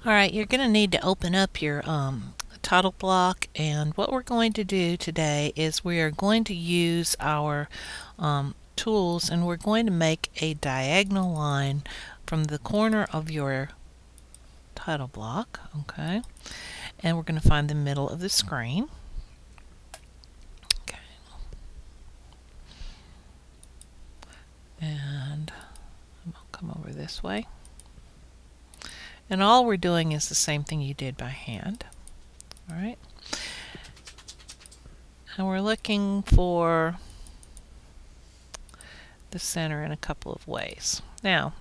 Alright, you're going to need to open up your title block, and what we're going to do today is we are going to use our tools, and we're going to make a diagonal line from the corner of your title block, okay, and we're going to find the middle of the screen. Okay. And I'm going to come over this way. And all we're doing is the same thing you did by hand. All right. And we're looking for the center in a couple of ways. Now,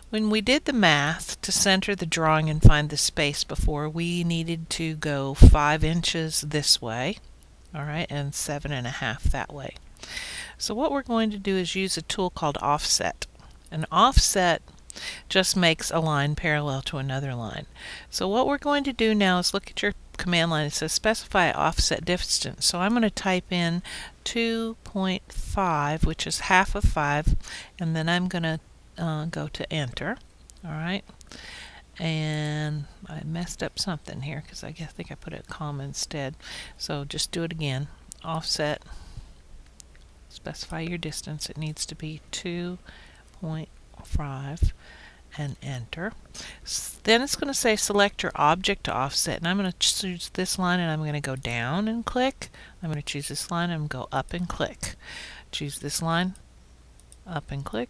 when we did the math to center the drawing and find the space before, we needed to go 5 inches this way, all right, and 7.5 that way. So what we're going to do is use a tool called offset. An offset just makes a line parallel to another line. So what we're going to do now is look at your command line. It says specify offset distance. So I'm going to type in 2.5, which is half of 5, and then I'm going to go to enter. All right. And I messed up something here because I think I put a comma instead. So just do it again. Offset. Specify your distance. It needs to be 2.5 and enter. Then it's going to say select your object to offset, and I'm going to choose this line, and I'm going to go down and click. I'm going to choose this line and go up and click. Choose this line, up and click.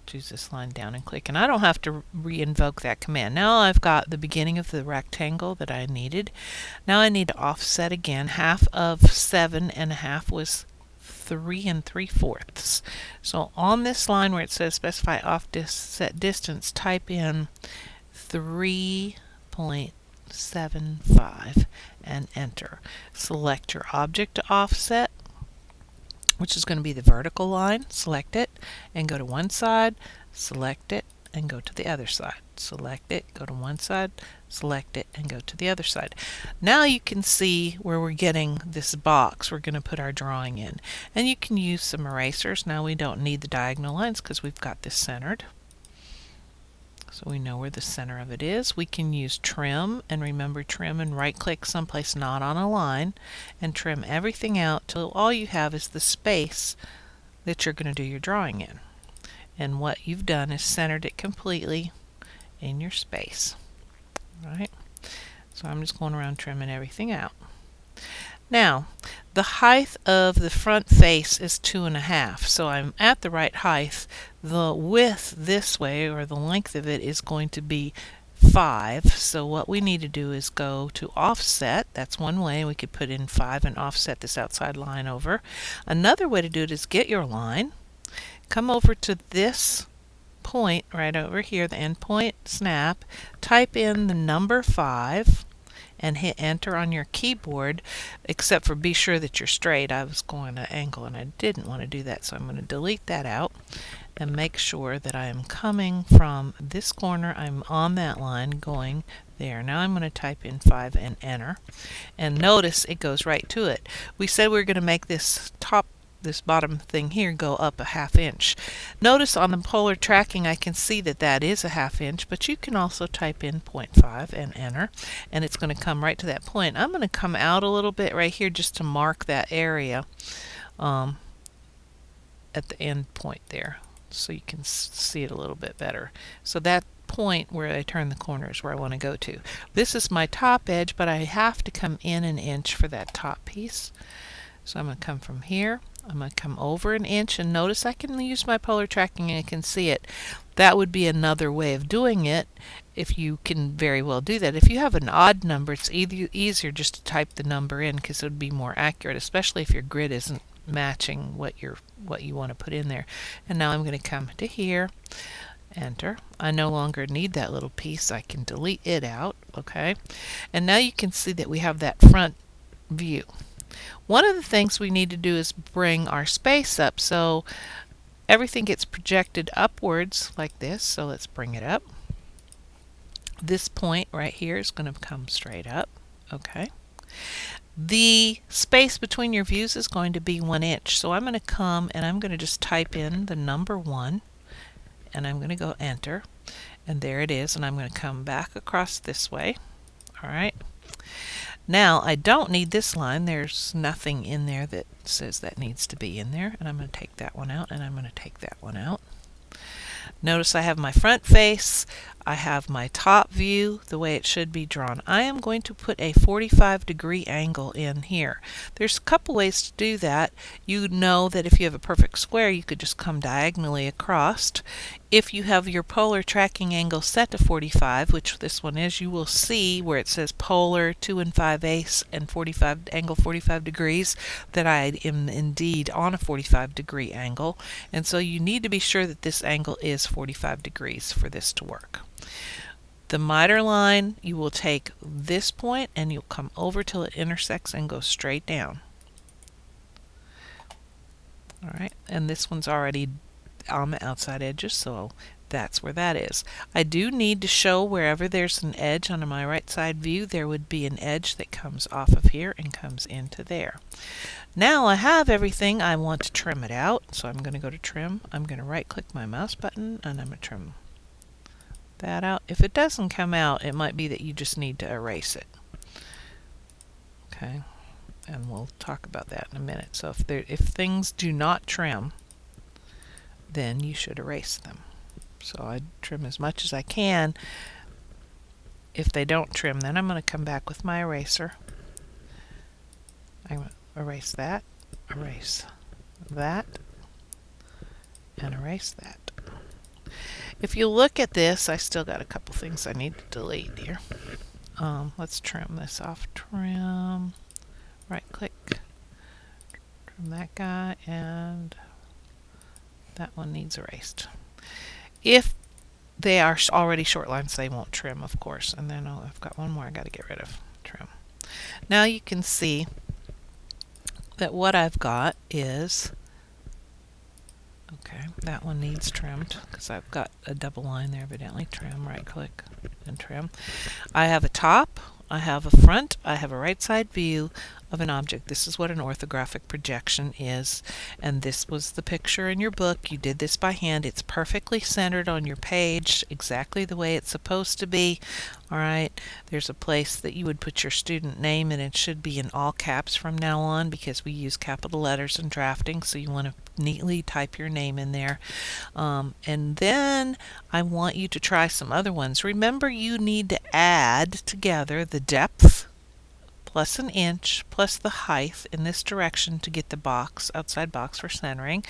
Choose this line, down and click, and I don't have to re-invoke that command. Now I've got the beginning of the rectangle that I needed. Now I need to offset again. Half of 7.5 was 3 3/4. So on this line where it says specify offset distance, type in 3.75 and enter. Select your object to offset, which is going to be the vertical line. Select it and go to one side, select it and go to the other side. Select it, go to one side, select it, and go to the other side. Now you can see where we're getting this box we're going to put our drawing in. And you can use some erasers. Now we don't need the diagonal lines because we've got this centered. So we know where the center of it is. We can use trim, and remember, trim and right click someplace not on a line and trim everything out till all you have is the space that you're going to do your drawing in. And what you've done is centered it completely in your space. All right? So I'm just going around trimming everything out. Now, the height of the front face is 2.5, so I'm at the right height. The width this way, or the length of it, is going to be 5. So what we need to do is go to offset. That's one way. We could put in 5 and offset this outside line over. Another way to do it is get your line, come over to this point right over here, the end point, snap, type in the number 5 and hit enter on your keyboard, except for be sure that you're straight. I was going at an angle and I didn't want to do that, so I'm going to delete that out and make sure that I am coming from this corner. I'm on that line going there. Now I'm going to type in 5 and enter, and notice it goes right to it. We said we were going to make this bottom thing here go up a ½ inch. Notice on the polar tracking I can see that that is a ½ inch, but you can also type in 0.5 and enter, and it's going to come right to that point. I'm going to come out a little bit right here just to mark that area at the end point there, so you can see it a little bit better. So that point where I turn the corner is where I want to go to. This is my top edge, but I have to come in an inch for that top piece. So I'm going to come from here. I'm going to come over an inch, and notice I can use my polar tracking and I can see it. That would be another way of doing it, if you can very well do that. If you have an odd number, it's easier just to type the number in because it would be more accurate, especially if your grid isn't matching what you want to put in there. And now I'm going to come to here, enter. I no longer need that little piece. I can delete it out, okay? And now you can see that we have that front view. One of the things we need to do is bring our space up so everything gets projected upwards like this. So let's bring it up. This point right here is going to come straight up. Okay. The space between your views is going to be 1 inch. So I'm going to come and I'm going to just type in the number 1, and I'm going to go enter. And there it is, and I'm going to come back across this way. All right. Now I don't need this line. There's nothing in there that says that needs to be in there, and I'm going to take that one out, and I'm going to take that one out. Notice I have my front face, I have my top view the way it should be drawn. I am going to put a 45-degree angle in here. There's a couple ways to do that. You know that if you have a perfect square, you could just come diagonally across. If you have your polar tracking angle set to 45, which this one is, you will see where it says polar 2 5/8 and 45 angle 45 degrees that I am indeed on a 45-degree angle, and so you need to be sure that this angle is 45 degrees for this to work. The miter line, you will take this point and you'll come over till it intersects and go straight down. All right, and this one's already on the outside edges, so that's where that is. I do need to show wherever there's an edge on my right side view, there would be an edge that comes off of here and comes into there. Now I have everything. I want to trim it out, so I'm going to go to trim. I'm going to right click my mouse button and I'm going to trim that out. If it doesn't come out, it might be that you just need to erase it. Okay, and we'll talk about that in a minute. So if things do not trim, then you should erase them. So I trim as much as I can. If they don't trim, then I'm going to come back with my eraser. I'm going to erase that, and erase that. If you look at this, I still got a couple things I need to delete here. Let's trim this off. Trim, right click, trim that guy, and that one needs erased. If they are already short lines, they won't trim, of course. And then I've got one more I got to get rid of. Trim. Now you can see that what I've got is, okay, that one needs trimmed because I've got a double line there evidently. Trim, right click, and trim. I have a top, I have a front, I have a right side view of an object. This is what an orthographic projection is, and this was the picture in your book. You did this by hand. It's perfectly centered on your page, exactly the way it's supposed to be. All right, there's a place that you would put your student name, and it should be in all caps from now on because we use capital letters in drafting, so you want to neatly type your name in there. And then I want you to try some other ones. Remember, you need to add together the depth plus an inch plus the height in this direction to get the box, outside box for centering,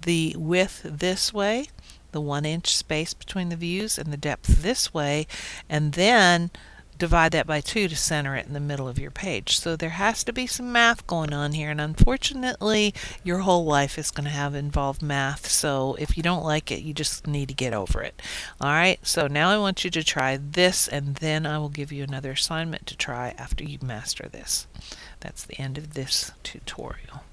the width this way, the 1 inch space between the views, and the depth this way, and then divide that by 2 to center it in the middle of your page. So there has to be some math going on here, and unfortunately your whole life is going to have involved math, so if you don't like it, you just need to get over it. Alright, so now I want you to try this, and then I will give you another assignment to try after you master this. That's the end of this tutorial.